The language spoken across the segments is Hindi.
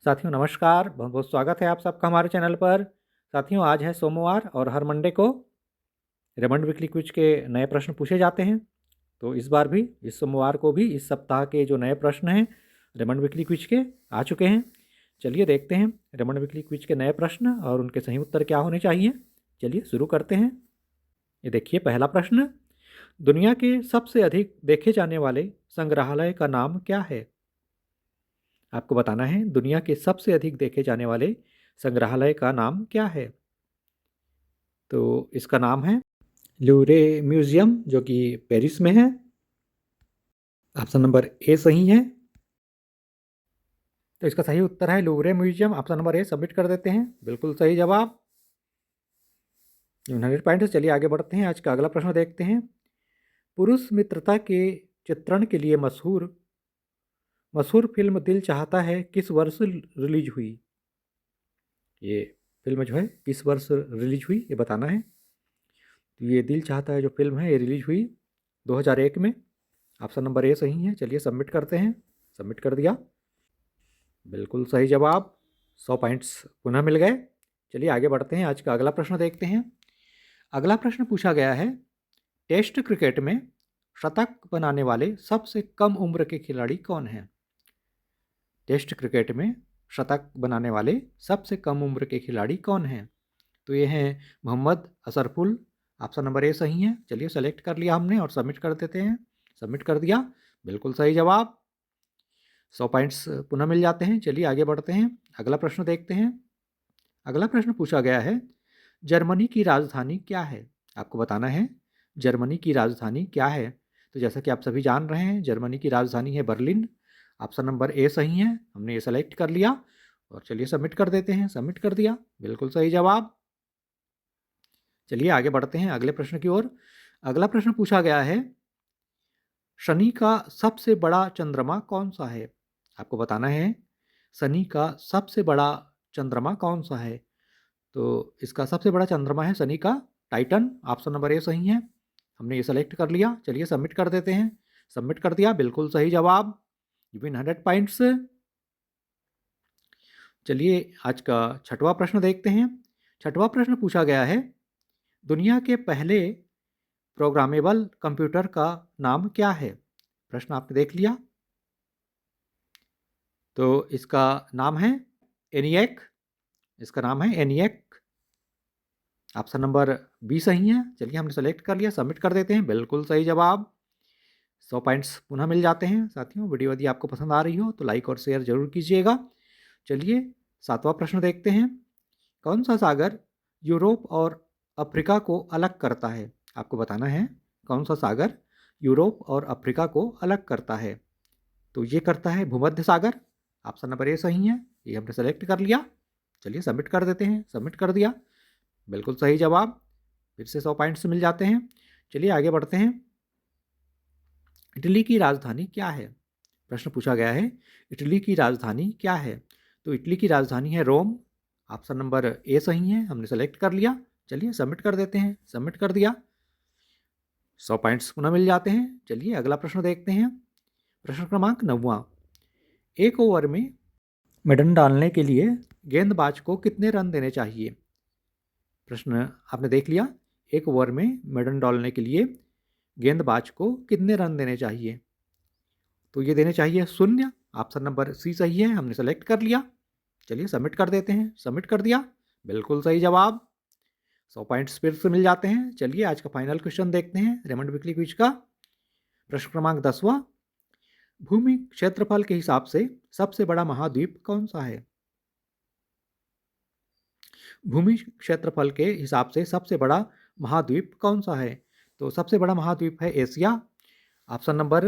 साथियों नमस्कार, बहुत बहुत स्वागत है आप सबका हमारे चैनल पर। साथियों आज है सोमवार और हर मंडे को रेमंड वीकली क्विज के नए प्रश्न पूछे जाते हैं। तो इस बार भी इस सोमवार को भी इस सप्ताह के जो नए प्रश्न हैं रेमंड वीकली क्विज के आ चुके हैं। चलिए देखते हैं रेमंड वीकली क्विज के नए प्रश्न और उनके सही उत्तर क्या होने चाहिए। चलिए शुरू करते हैं। ये देखिए पहला प्रश्न, दुनिया के सबसे अधिक देखे जाने वाले संग्रहालय का नाम क्या है? आपको बताना है दुनिया के सबसे अधिक देखे जाने वाले संग्रहालय का नाम क्या है। तो इसका नाम है लूरे म्यूजियम, जो कि पेरिस में है। ऑप्शन नंबर ए सही है। तो इसका सही उत्तर है Louvre museum. Option number A submit कर देते हैं, बिल्कुल सही जवाब। 100 पॉइंट। चलिए आगे बढ़ते हैं। आज का अगला प्रश्न देखते हैं। पुरुष मित्रता के चित्रण के लिए मशहूर मशहूर फिल्म दिल चाहता है किस वर्ष रिलीज हुई? ये फिल्म जो है किस वर्ष रिलीज हुई ये बताना है। तो ये दिल चाहता है जो फिल्म है ये रिलीज हुई 2001 में। ऑप्शन नंबर ए सही है। चलिए सबमिट करते हैं। सबमिट कर दिया, बिल्कुल सही जवाब। 100 पॉइंट्स पुनः मिल गए। चलिए आगे बढ़ते हैं। आज का अगला प्रश्न देखते हैं। अगला प्रश्न पूछा गया है, टेस्ट क्रिकेट में शतक बनाने वाले सबसे कम उम्र के खिलाड़ी कौन हैं? टेस्ट क्रिकेट में शतक बनाने वाले सबसे कम उम्र के खिलाड़ी कौन हैं? तो ये हैं मोहम्मद अशरफुल। ऑप्शन नंबर ए सही है। चलिए सेलेक्ट कर लिया हमने और सबमिट कर देते हैं। सबमिट कर दिया, बिल्कुल सही जवाब। 100 पॉइंट्स पुनः मिल जाते हैं। चलिए आगे बढ़ते हैं। अगला प्रश्न देखते हैं। अगला प्रश्न पूछा गया है, जर्मनी की राजधानी क्या है? आपको बताना है जर्मनी की राजधानी क्या है। तो जैसा कि आप सभी जान रहे हैं जर्मनी की राजधानी है बर्लिन। ऑप्शन नंबर ए सही है। हमने ये सेलेक्ट कर लिया और चलिए सबमिट कर देते हैं। सबमिट कर दिया, बिल्कुल सही जवाब। चलिए आगे बढ़ते हैं अगले प्रश्न की ओर। अगला प्रश्न पूछा गया है, शनि का सबसे बड़ा चंद्रमा कौन सा है? आपको बताना है शनि का सबसे बड़ा चंद्रमा कौन सा है। तो इसका सबसे बड़ा चंद्रमा है शनि का टाइटन। ऑप्शन नंबर ए सही है। हमने ये सेलेक्ट कर लिया। चलिए सबमिट कर देते हैं। सबमिट कर दिया, बिल्कुल सही जवाब। You win 100 points. चलिए आज का छठवां प्रश्न देखते हैं। छठवां प्रश्न पूछा गया है, दुनिया के पहले प्रोग्रामेबल कंप्यूटर का नाम क्या है? प्रश्न आपने देख लिया। तो इसका नाम है एनिएक। इसका नाम है एनिएक। ऑप्शन नंबर बी सही है। चलिए हमने सेलेक्ट कर लिया। सबमिट कर देते हैं, बिल्कुल सही जवाब। 100 पॉइंट्स पुनः मिल जाते हैं। साथियों वीडियो यदि आपको पसंद आ रही हो तो लाइक और शेयर जरूर कीजिएगा। चलिए सातवां प्रश्न देखते हैं। कौन सा सागर यूरोप और अफ्रीका को अलग करता है? आपको बताना है कौन सा सागर यूरोप और अफ्रीका को अलग करता है। तो ये करता है भूमध्य सागर। ऑप्शन नंबर ए सही है। ये हमने सेलेक्ट कर लिया। चलिए सबमिट कर देते हैं। सबमिट कर दिया, बिल्कुल सही जवाब। फिर से 100 पॉइंट्स मिल जाते हैं। चलिए आगे बढ़ते हैं। इटली की राजधानी क्या है? प्रश्न पूछा गया है, इटली की राजधानी क्या है? तो इटली की राजधानी है रोम। ऑप्शन नंबर ए सही है। हमने सेलेक्ट कर लिया। चलिए सबमिट कर देते हैं। सबमिट कर दिया, 100 पॉइंट्स पुनः मिल जाते हैं। चलिए अगला प्रश्न देखते हैं। प्रश्न क्रमांक 9वां, एक ओवर में मेडन डालने के लिए गेंदबाज को कितने रन देने चाहिए? प्रश्न आपने देख लिया। एक ओवर में मेडन डालने के लिए गेंदबाज को कितने रन देने चाहिए? तो ये देने चाहिए 0। ऑप्शन नंबर सी सही है। हमने सेलेक्ट कर लिया। चलिए सबमिट कर देते हैं। सबमिट कर दिया, बिल्कुल सही जवाब। 100 पॉइंट्स फिर से मिल जाते हैं। चलिए आज का फाइनल क्वेश्चन देखते हैं रेमंड वीकली क्विज का। प्रश्न क्रमांक 10वां, भूमि क्षेत्रफल के हिसाब से सबसे बड़ा महाद्वीप कौन सा है? भूमि क्षेत्रफल के हिसाब से सबसे बड़ा महाद्वीप कौन सा है? तो सबसे बड़ा महाद्वीप है एशिया। ऑप्शन नंबर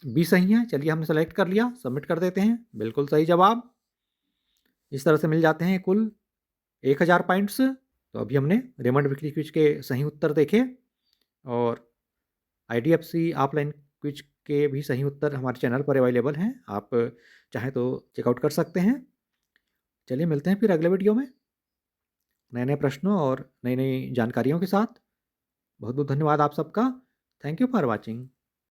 बी सही है। चलिए हमने सेलेक्ट कर लिया। सबमिट कर देते हैं, बिल्कुल सही जवाब। इस तरह से मिल जाते हैं कुल 1000 पॉइंट्स। तो अभी हमने रेमंड वीकली क्विज के सही उत्तर देखे और IDFC ऑफलाइन क्विज के भी सही उत्तर हमारे चैनल पर अवेलेबल हैं। आप चाहें तो चेकआउट कर सकते हैं। चलिए मिलते हैं फिर अगले वीडियो में नए नए प्रश्नों और नई नई जानकारियों के साथ। बहुत बहुत धन्यवाद आप सबका। Thank you for watching.